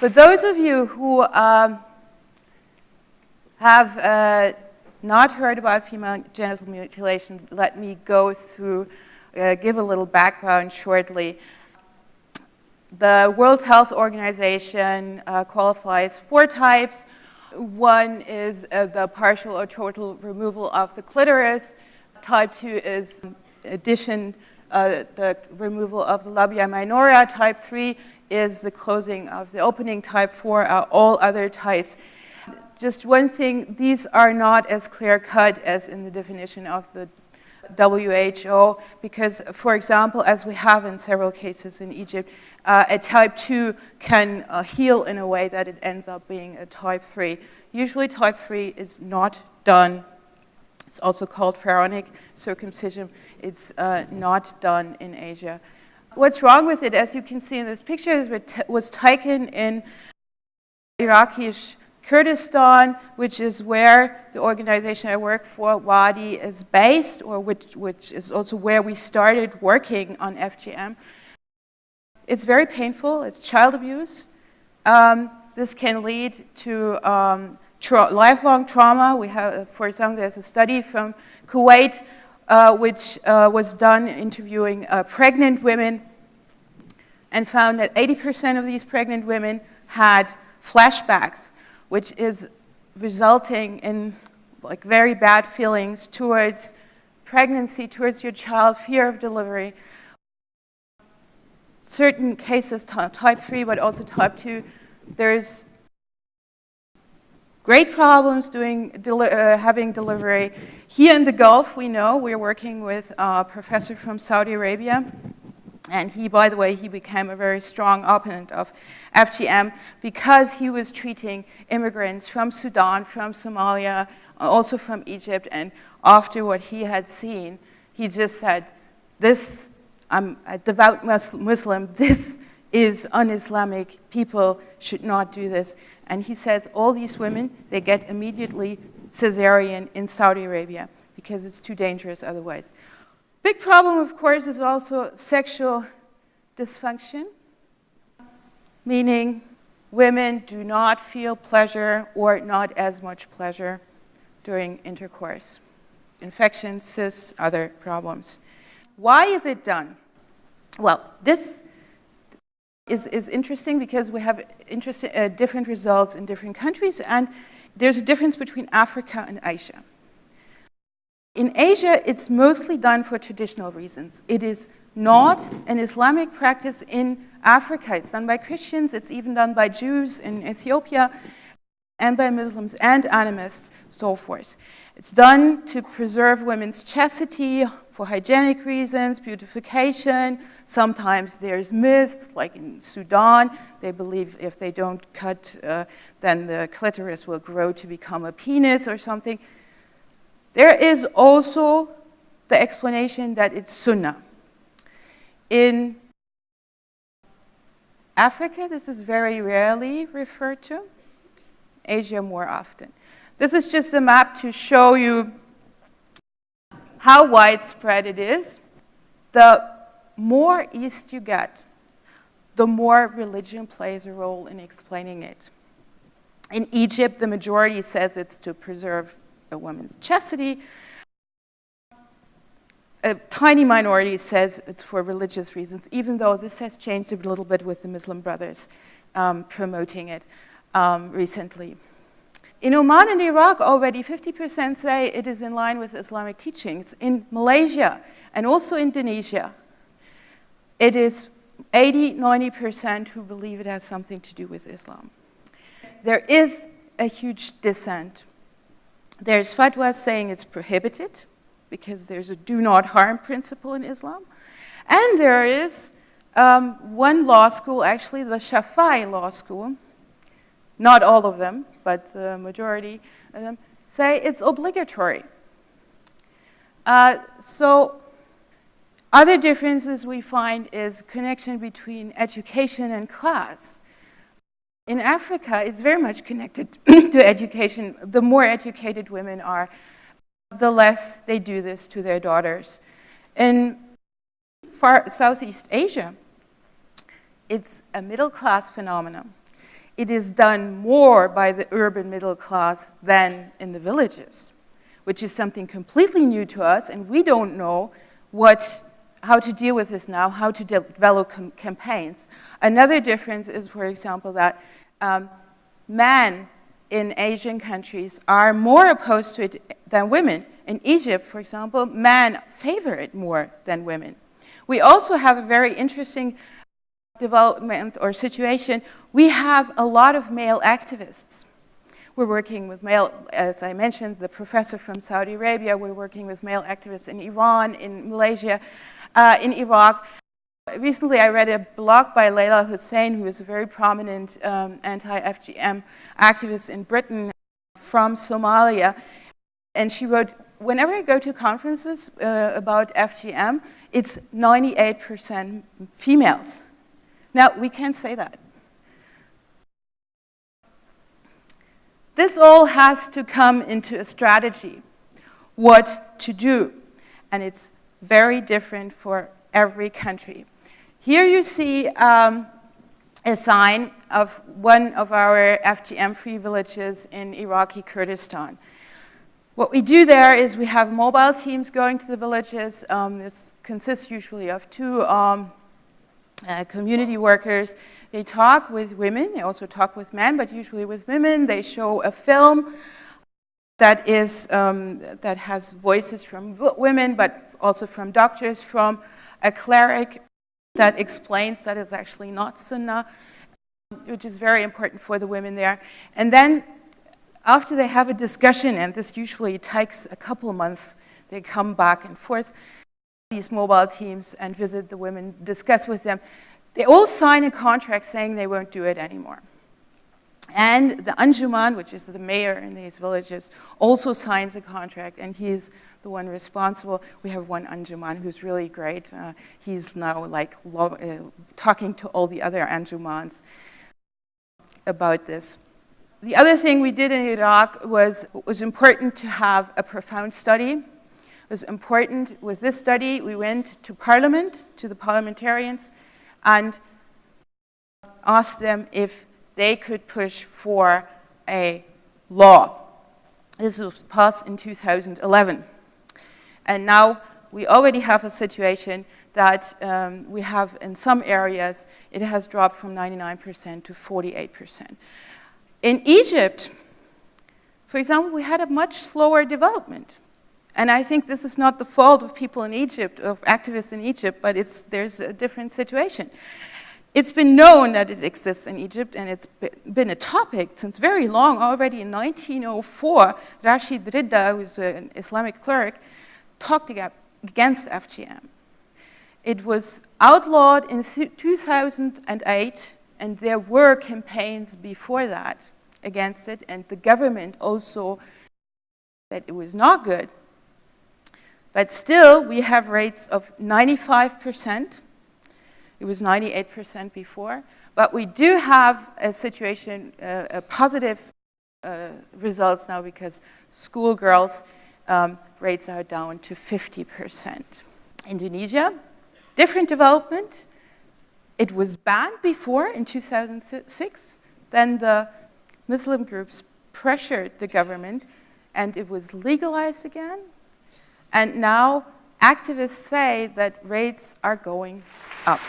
For those of you who have not heard about female genital mutilation, let me go through, give a little background shortly. The World Health Organization qualifies 4 types. One is the partial or total removal of the clitoris. Type 2 is the removal of the labia minora. Type 3 is the closing of the opening. Type 4 are all other types. Just one thing, these are not as clear-cut as in the definition of the WHO, because, for example, as we have in several cases in Egypt, a type 2 can heal in a way that it ends up being a type 3. Usually type 3 is not done. It's also called pharaonic circumcision. It's not done in Asia. What's wrong with it, as you can see in this picture, is it was taken in Iraqi Kurdistan, which is where the organization I work for, Wadi, is based, or which is also where we started working on FGM. It's very painful. It's child abuse. This can lead to lifelong trauma. We have, for example, there's a study from Kuwait which was done interviewing pregnant women and found that 80% of these pregnant women had flashbacks, which is resulting in like very bad feelings towards pregnancy, towards your child, fear of delivery. Certain cases, type 3, but also type 2, there's great problems having delivery. Here in the Gulf, we know, we're working with a professor from Saudi Arabia. And he, by the way, he became a very strong opponent of FGM because he was treating immigrants from Sudan, from Somalia, also from Egypt. And after what he had seen, he just said, this, I'm a devout Muslim, this is un-Islamic, people should not do this. And he says all these women, they get immediately cesarean in Saudi Arabia because it's too dangerous otherwise. Big problem, of course, is also sexual dysfunction, meaning women do not feel pleasure or not as much pleasure during intercourse. Infections, cysts, other problems. Why is it done? Well, this is interesting because we have different results in different countries, and there's a difference between Africa and Asia. In Asia, it's mostly done for traditional reasons. It is not an Islamic practice in Africa. It's done by Christians. It's even done by Jews in Ethiopia, and by Muslims and animists, so forth. It's done to preserve women's chastity, for hygienic reasons, beautification. Sometimes there's myths, like in Sudan, they believe if they don't cut, then the clitoris will grow to become a penis or something. There is also the explanation that it's sunnah. In Africa, this is very rarely referred to. Asia more often. This is just a map to show you how widespread it is. The more east you get, the more religion plays a role in explaining it. In Egypt, the majority says it's to preserve a woman's chastity. A tiny minority says it's for religious reasons, even though this has changed a little bit with the Muslim Brothers promoting it recently. In Oman and Iraq, already 50% say it is in line with Islamic teachings. In Malaysia and also Indonesia, it is 80–90% who believe it has something to do with Islam. There is a huge dissent. There's fatwas saying it's prohibited because there's a do not harm principle in Islam. And there is one law school, actually the Shafi'i law school, not all of them, but the majority of them, say it's obligatory. So other differences we find is connection between education and class. In Africa, it's very much connected to education. The more educated women are, the less they do this to their daughters. In Southeast Asia, it's a middle-class phenomenon. it is done more by the urban middle class than in the villages, which is something completely new to us, and we don't know how to deal with this now, how to develop campaigns. Another difference is, for example, that men in Asian countries are more opposed to it than women. In Egypt, for example, men favor it more than women. We also have a very interesting development or situation. We have a lot of male activists. We're working with male, as I mentioned, the professor from Saudi Arabia. We're working with male activists in Iran, in Malaysia, in Iraq. Recently, I read a blog by Leila Hussein, who is a very prominent anti-FGM activist in Britain from Somalia. And she wrote, whenever I go to conferences about FGM, it's 98% females. Now, we can't say that. This all has to come into a strategy, what to do. And it's very different for every country. Here you see a sign of one of our FGM-free villages in Iraqi Kurdistan. What we do there is we have mobile teams going to the villages. This consists usually of two community workers. They talk with women, they also talk with men, but usually with women. They show a film that has voices from women, but also from doctors, from a cleric that explains that it's actually not Sunnah, which is very important for the women there. And then after they have a discussion, and this usually takes a couple of months, they come back and forth, these mobile teams, and visit the women, discuss with them. They all sign a contract saying they won't do it anymore. And the Anjuman, which is the mayor in these villages, also signs a contract, and he's the one responsible. We have one Anjuman who's really great. He's now like talking to all the other Anjumans about this. The other thing we did in Iraq was it was important to have a profound study. It was important with this study, we went to Parliament, to the parliamentarians, and asked them if they could push for a law. This was passed in 2011. And now we already have a situation that we have in some areas, it has dropped from 99% to 48%. In Egypt, for example, we had a much slower development. And I think this is not the fault of people in Egypt, of activists in Egypt, but there's a different situation. It's been known that it exists in Egypt, and it's been a topic since very long. Already in 1904, Rashid Ridda, who's an Islamic cleric, talked against FGM. It was outlawed in 2008, and there were campaigns before that against it, and the government also said it was not good. But still, we have rates of 95%. It was 98% before. But we do have a situation, a positive results now, because schoolgirls rates are down to 50%. Indonesia, different development. It was banned before in 2006. Then the Muslim groups pressured the government, and it was legalized again. And now activists say that rates are going up.